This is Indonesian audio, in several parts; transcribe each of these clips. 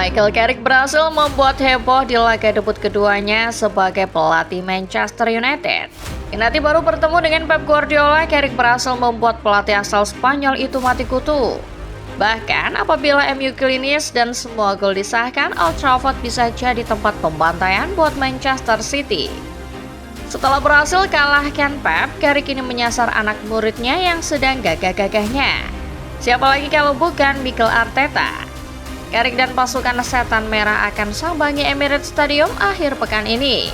Michael Carrick berhasil membuat heboh di laga debut keduanya sebagai pelatih Manchester United. Kendati baru bertemu dengan Pep Guardiola, Carrick berhasil membuat pelatih asal Spanyol itu mati kutu. Bahkan apabila MU klinis dan semua gol disahkan, Old Trafford bisa jadi tempat pembantaian buat Manchester City. Setelah berhasil kalahkan Pep, Carrick ini menyasar anak muridnya yang sedang gagah-gagahnya. Siapa lagi kalau bukan Mikel Arteta. Carrick dan pasukan setan merah akan sambangi Emirates Stadium akhir pekan ini.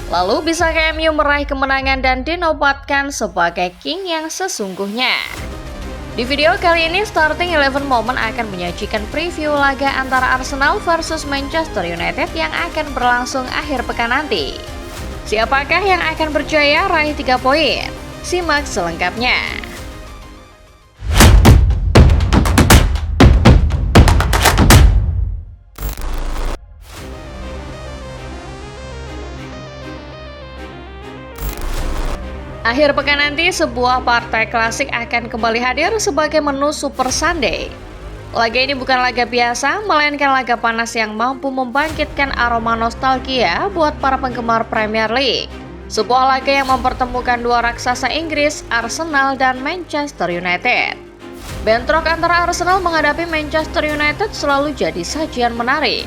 Lalu bisakah MU meraih kemenangan dan dinobatkan sebagai king yang sesungguhnya? Di video kali ini Starting 11 Moment akan menyajikan preview laga antara Arsenal versus Manchester United yang akan berlangsung akhir pekan nanti. Siapakah yang akan berjaya raih 3 poin? Simak selengkapnya. Akhir pekan nanti, sebuah partai klasik akan kembali hadir sebagai menu Super Sunday. Laga ini bukan laga biasa, melainkan laga panas yang mampu membangkitkan aroma nostalgia buat para penggemar Premier League. Sebuah laga yang mempertemukan dua raksasa Inggris, Arsenal dan Manchester United. Bentrok antara Arsenal menghadapi Manchester United selalu jadi sajian menarik.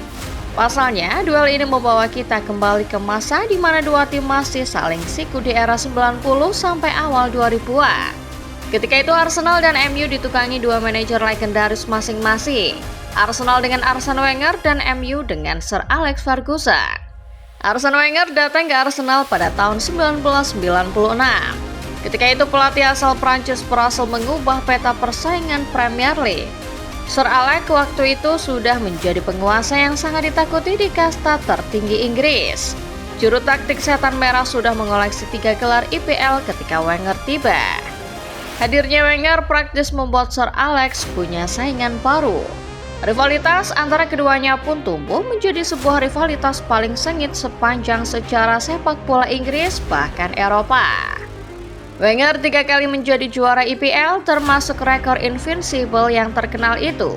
Pasalnya, duel ini membawa kita kembali ke masa di mana dua tim masih saling siku di era 90 sampai awal 2000-an. Ketika itu Arsenal dan MU ditukangi dua manajer legendaris masing-masing. Arsenal dengan Arsene Wenger dan MU dengan Sir Alex Ferguson. Arsene Wenger datang ke Arsenal pada tahun 1996. Ketika itu pelatih asal Prancis berhasil mengubah peta persaingan Premier League. Sir Alex waktu itu sudah menjadi penguasa yang sangat ditakuti di kasta tertinggi Inggris. Juru taktik setan merah sudah mengoleksi 3 gelar IPL ketika Wenger tiba. Hadirnya Wenger praktis membuat Sir Alex punya saingan baru. Rivalitas antara keduanya pun tumbuh menjadi sebuah rivalitas paling sengit sepanjang sejarah sepak bola Inggris bahkan Eropa. Wenger 3 kali menjadi juara IPL termasuk rekor invincible yang terkenal itu.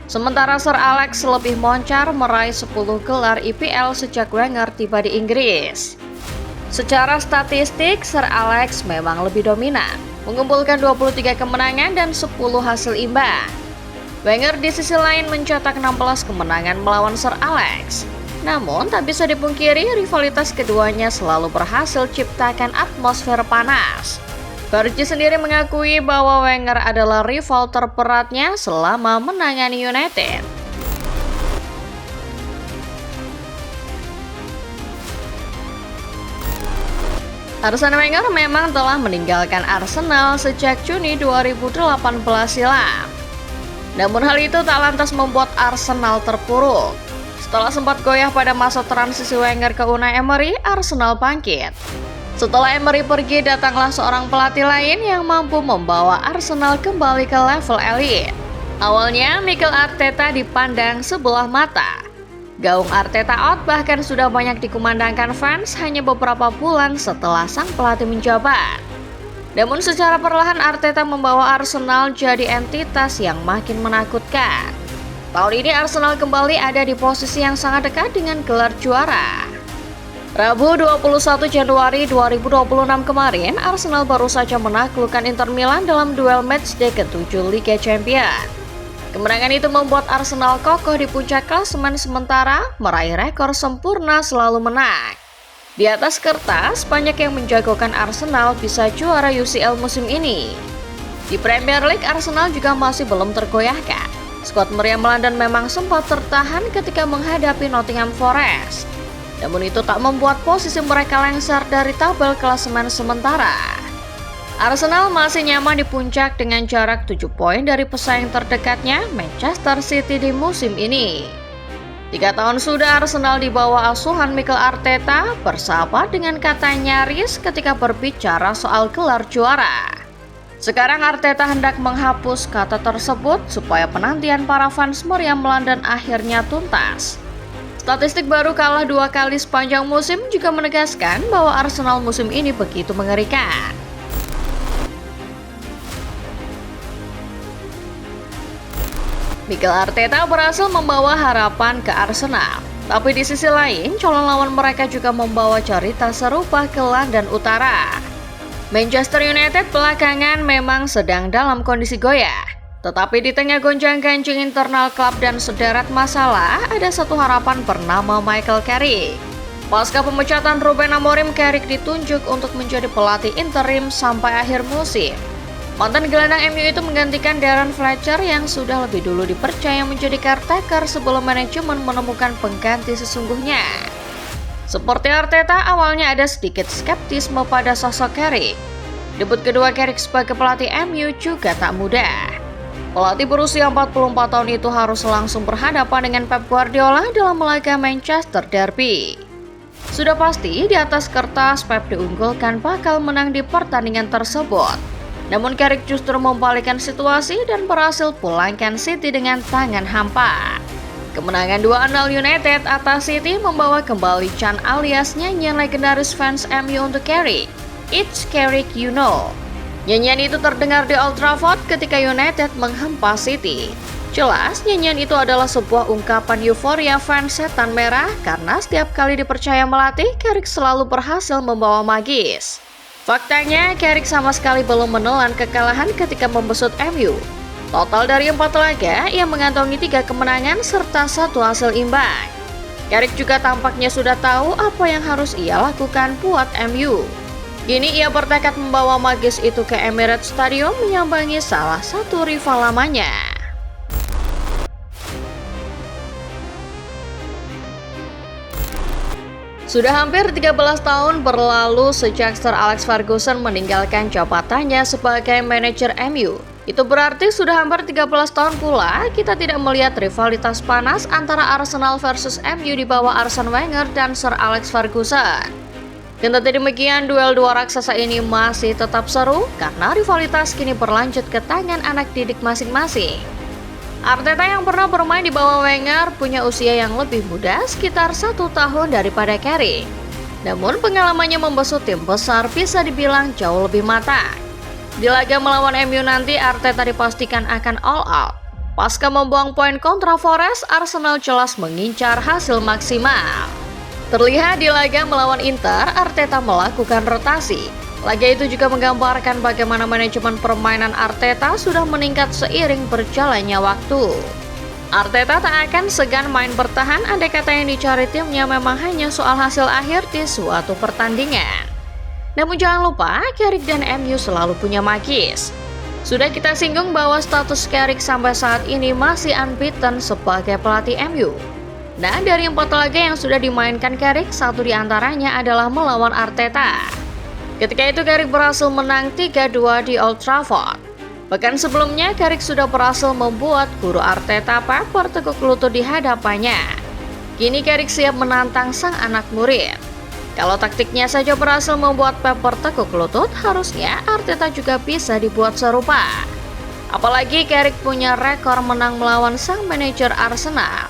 Sementara Sir Alex lebih moncar meraih 10 gelar IPL sejak Wenger tiba di Inggris. Secara statistik, Sir Alex memang lebih dominan, mengumpulkan 23 kemenangan dan 10 hasil imbang. Wenger di sisi lain mencetak 16 kemenangan melawan Sir Alex. Namun, tak bisa dipungkiri rivalitas keduanya selalu berhasil ciptakan atmosfer panas. Fergie sendiri mengakui bahwa Wenger adalah rival terberatnya selama menangani United. Arsene Wenger memang telah meninggalkan Arsenal sejak Juni 2018 silam. Namun hal itu tak lantas membuat Arsenal terpuruk. Setelah sempat goyah pada masa transisi Wenger ke Unai Emery, Arsenal bangkit. Setelah Emery pergi, datanglah seorang pelatih lain yang mampu membawa Arsenal kembali ke level elit. Awalnya, Mikel Arteta dipandang sebelah mata. Gaung Arteta out bahkan sudah banyak dikumandangkan fans hanya beberapa bulan setelah sang pelatih menjabat. Namun secara perlahan Arteta membawa Arsenal jadi entitas yang makin menakutkan. Tahun ini Arsenal kembali ada di posisi yang sangat dekat dengan gelar juara. Rabu 21 Januari 2026 kemarin, Arsenal baru saja menaklukkan Inter Milan dalam duel matchday ke-7 Liga Champions. Kemenangan itu membuat Arsenal kokoh di puncak klasemen sementara, meraih rekor sempurna selalu menang. Di atas kertas, banyak yang menjagokan Arsenal bisa juara UCL musim ini. Di Premier League, Arsenal juga masih belum tergoyahkan. Skuad meriam London memang sempat tertahan ketika menghadapi Nottingham Forest. Namun itu tak membuat posisi mereka lengser dari tabel klasemen sementara. Arsenal masih nyaman di puncak dengan jarak 7 poin dari pesaing terdekatnya Manchester City di musim ini. 3 tahun sudah Arsenal di bawah asuhan Mikel Arteta bersahabat dengan kata nyaris ketika berbicara soal gelar juara. Sekarang Arteta hendak menghapus kata tersebut supaya penantian para fans meriam London akhirnya tuntas. Statistik baru kalah 2 kali sepanjang musim juga menegaskan bahwa Arsenal musim ini begitu mengerikan. Mikel Arteta berhasil membawa harapan ke Arsenal. Tapi di sisi lain, calon lawan mereka juga membawa cerita serupa ke London Utara. Manchester United belakangan memang sedang dalam kondisi goyah. Tetapi di tengah gonjang-ganjing internal klub dan sederet masalah, ada satu harapan bernama Michael Carrick. Pasca pemecatan Ruben Amorim, Carrick ditunjuk untuk menjadi pelatih interim sampai akhir musim. Mantan gelandang MU itu menggantikan Darren Fletcher yang sudah lebih dulu dipercaya menjadi caretaker sebelum manajemen menemukan pengganti sesungguhnya. Seperti Arteta, awalnya ada sedikit skeptisme pada sosok Carrick. Debut kedua Carrick sebagai pelatih MU juga tak mudah. Pelatih berusia 44 tahun itu harus langsung berhadapan dengan Pep Guardiola dalam laga Manchester Derby. Sudah pasti di atas kertas Pep diunggulkan bakal menang di pertandingan tersebut. Namun Carrick justru membalikkan situasi dan berhasil pulangkan City dengan tangan hampa. Kemenangan 2-0 United atas City membawa kembali Chan alias nyanyian legendaris fans MU untuk Carrick. It's Carrick you know. Nyanyian itu terdengar di Old Trafford ketika United menghempas City. Jelas, nyanyian itu adalah sebuah ungkapan euforia fans setan merah karena setiap kali dipercaya melatih, Carrick selalu berhasil membawa magis. Faktanya, Carrick sama sekali belum menelan kekalahan ketika membesut MU. Total dari 4 laga, ia mengantongi 3 kemenangan serta 1 hasil imbang. Carrick juga tampaknya sudah tahu apa yang harus ia lakukan buat MU. Kini ia bertekad membawa magis itu ke Emirates Stadium menyambangi salah satu rival lamanya. Sudah hampir 13 tahun berlalu sejak Sir Alex Ferguson meninggalkan jabatannya sebagai manajer MU. Itu berarti sudah hampir 13 tahun pula kita tidak melihat rivalitas panas antara Arsenal versus MU di bawah Arsene Wenger dan Sir Alex Ferguson. Kendati demikian, duel dua raksasa ini masih tetap seru karena rivalitas kini berlanjut ke tangan anak didik masing-masing. Arteta yang pernah bermain di bawah Wenger punya usia yang lebih muda sekitar 1 tahun daripada Carrick. Namun pengalamannya membesut tim besar bisa dibilang jauh lebih matang. Di laga melawan MU nanti Arteta dipastikan akan all out. Pasca membuang poin kontra Forest, Arsenal jelas mengincar hasil maksimal. Terlihat di laga melawan Inter, Arteta melakukan rotasi. Laga itu juga menggambarkan bagaimana manajemen permainan Arteta sudah meningkat seiring berjalannya waktu. Arteta tak akan segan main bertahan andai kata yang dicari timnya memang hanya soal hasil akhir di suatu pertandingan. Namun jangan lupa, Carrick dan MU selalu punya magis. Sudah kita singgung bahwa status Carrick sampai saat ini masih unbeaten sebagai pelatih MU. Nah, dari 4 laga yang sudah dimainkan Carrick, 1 diantaranya adalah melawan Arteta. Ketika itu Carrick berhasil menang 3-2 di Old Trafford. Bahkan sebelumnya Carrick sudah berhasil membuat guru Arteta Pep bertekuk lutut di hadapannya. Kini Carrick siap menantang sang anak murid. Kalau taktiknya saja berhasil membuat Pep bertekuk lutut, harusnya Arteta juga bisa dibuat serupa. Apalagi Carrick punya rekor menang melawan sang manajer Arsenal.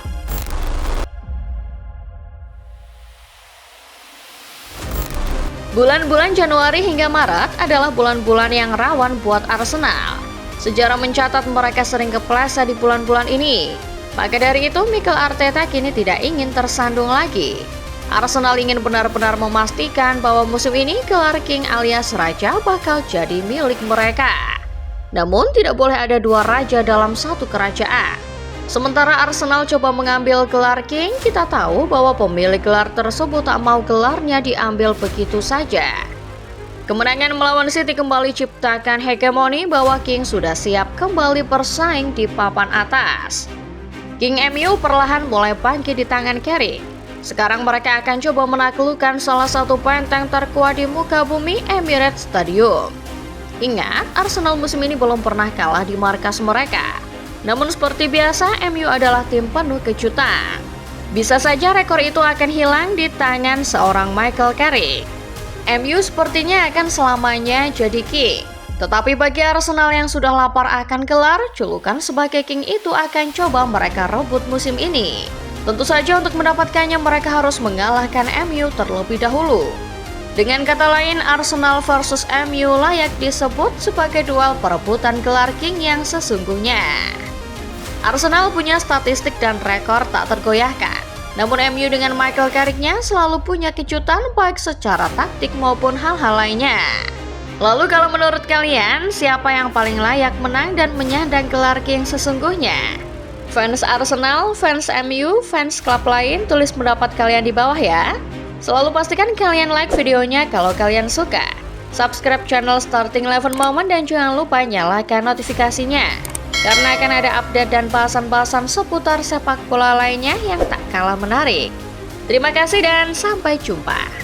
Bulan-bulan Januari hingga Maret adalah bulan-bulan yang rawan buat Arsenal. Sejarah mencatat mereka sering kepleset di bulan-bulan ini. Maka dari itu, Mikel Arteta kini tidak ingin tersandung lagi. Arsenal ingin benar-benar memastikan bahwa musim ini gelar King alias Raja bakal jadi milik mereka. Namun tidak boleh ada 2 raja dalam satu kerajaan. Sementara Arsenal coba mengambil gelar King, kita tahu bahwa pemilik gelar tersebut tak mau gelarnya diambil begitu saja. Kemenangan melawan City kembali ciptakan hegemoni bahwa King sudah siap kembali bersaing di papan atas. King MU perlahan mulai bangkit di tangan Carrick. Sekarang mereka akan coba menaklukkan salah satu benteng terkuat di muka bumi, Emirates Stadium. Ingat, Arsenal musim ini belum pernah kalah di markas mereka. Namun seperti biasa, MU adalah tim penuh kejutan. Bisa saja rekor itu akan hilang di tangan seorang Michael Carrick. MU sepertinya akan selamanya jadi King. Tetapi bagi Arsenal yang sudah lapar akan gelar, julukan sebagai King itu akan coba mereka rebut musim ini. Tentu saja untuk mendapatkannya mereka harus mengalahkan MU terlebih dahulu. Dengan kata lain, Arsenal versus MU layak disebut sebagai duel perebutan gelar King yang sesungguhnya. Arsenal punya statistik dan rekor tak tergoyahkan. Namun MU dengan Michael Carrick-nya selalu punya kejutan baik secara taktik maupun hal-hal lainnya. Lalu kalau menurut kalian, siapa yang paling layak menang dan menyandang gelar King sesungguhnya? Fans Arsenal, fans MU, fans klub lain, tulis pendapat kalian di bawah ya. Selalu pastikan kalian like videonya kalau kalian suka. Subscribe channel Starting 11 Moment dan jangan lupa nyalakan notifikasinya. Karena akan ada update dan bahasan-bahasan seputar sepak bola lainnya yang tak kalah menarik. Terima kasih dan sampai jumpa.